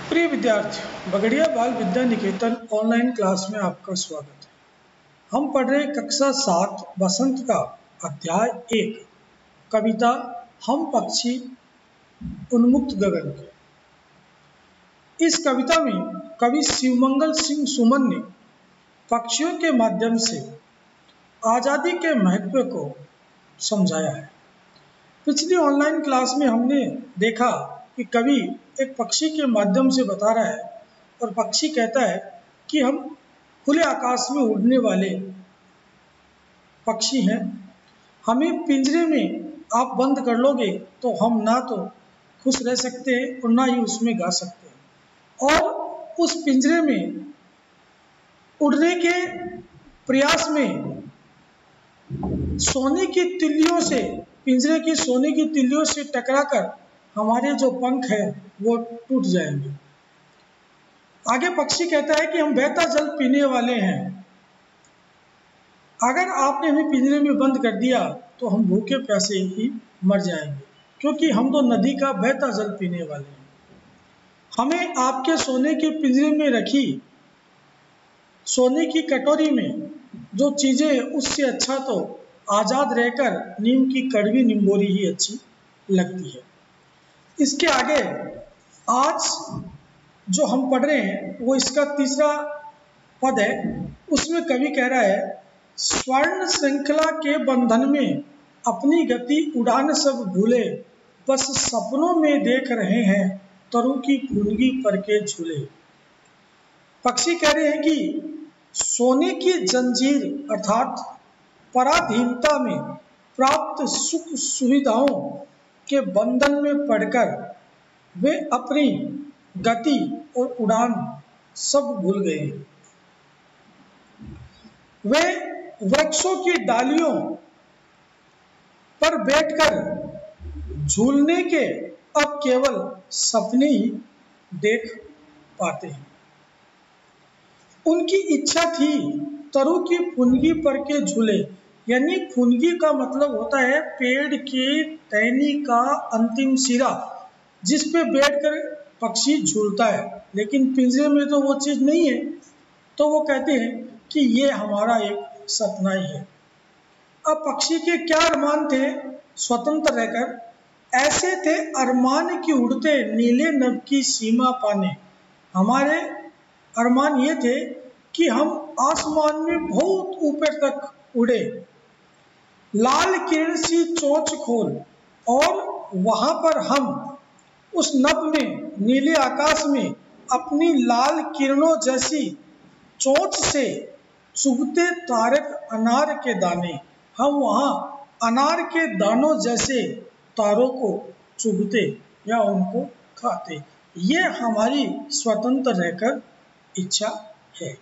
प्रिय विद्यार्थियों, बगड़िया बाल विद्या निकेतन ऑनलाइन क्लास में आपका स्वागत है। हम पढ़ रहे कक्षा 7 बसंत का अध्याय 1 कविता हम पक्षी उन्मुक्त गगन के। इस कविता में कवि शिवमंगल सिंह सुमन ने पक्षियों के माध्यम से आज़ादी के महत्व को समझाया है। पिछली ऑनलाइन क्लास में हमने देखा कि कवि एक पक्षी के माध्यम से बता रहा है और पक्षी कहता है कि हम खुले आकाश में उड़ने वाले पक्षी हैं, हमें पिंजरे में आप बंद कर लोगे तो हम ना तो खुश रह सकते हैं और ना ही उसमें गा सकते हैं। और उस पिंजरे में उड़ने के प्रयास में सोने की तिल्लियों से, पिंजरे की सोने की तिल्लियों से टकराकर हमारे जो पंख है वो टूट जाएंगे। आगे पक्षी कहता है कि हम बहता जल पीने वाले हैं, अगर आपने हमें पिंजरे में बंद कर दिया तो हम भूखे प्यासे ही मर जाएंगे, क्योंकि हम तो नदी का बहता जल पीने वाले हैं। हमें आपके सोने के पिंजरे में रखी सोने की कटोरी में जो चीज़ें हैं उससे अच्छा तो आज़ाद रहकर नीम की कड़वी निम्बोरी ही अच्छी लगती है। इसके आगे आज जो हम पढ़ रहे हैं वो इसका तीसरा पद है। उसमें कवि कह रहा है, स्वर्ण श्रृंखला के बंधन में अपनी गति उड़ान सब भूले, बस सपनों में देख रहे हैं तरु की फुनगी पर के झूले। पक्षी कह रहे हैं कि सोने की जंजीर अर्थात पराधीनता में प्राप्त सुख सुविधाओं के बंधन में पड़कर वे अपनी गति और उड़ान सब भूल गए। वे वृक्षों की डालियों पर बैठकर झूलने के अब केवल सपने ही देख पाते हैं। उनकी इच्छा थी तरु की फुनगी पर के झूले, यानी फुनगी का मतलब होता है पेड़ की टहनी का अंतिम सिरा जिस पे बैठकर पक्षी झूलता है, लेकिन पिंजरे में तो वो चीज़ नहीं है। तो वो कहते हैं कि ये हमारा एक सपना ही है। अब पक्षी के क्या अरमान थे स्वतंत्र रहकर? ऐसे थे अरमान की उड़ते नीले नभ की सीमा पाने। हमारे अरमान ये थे कि हम आसमान में बहुत ऊपर तक उड़े, लाल किरण सी चोंच खोल, और वहां पर हम उस नभ में, नीले आकाश में अपनी लाल किरणों जैसी चोंच से चुभते तारक अनार के दाने, हम वहां अनार के दानों जैसे तारों को चुभते या उनको खाते। ये हमारी स्वतंत्र रहकर इच्छा है।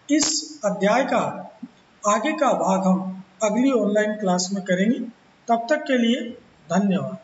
इस अध्याय का आगे का भाग हम अगली ऑनलाइन क्लास में करेंगे। तब तक के लिए धन्यवाद।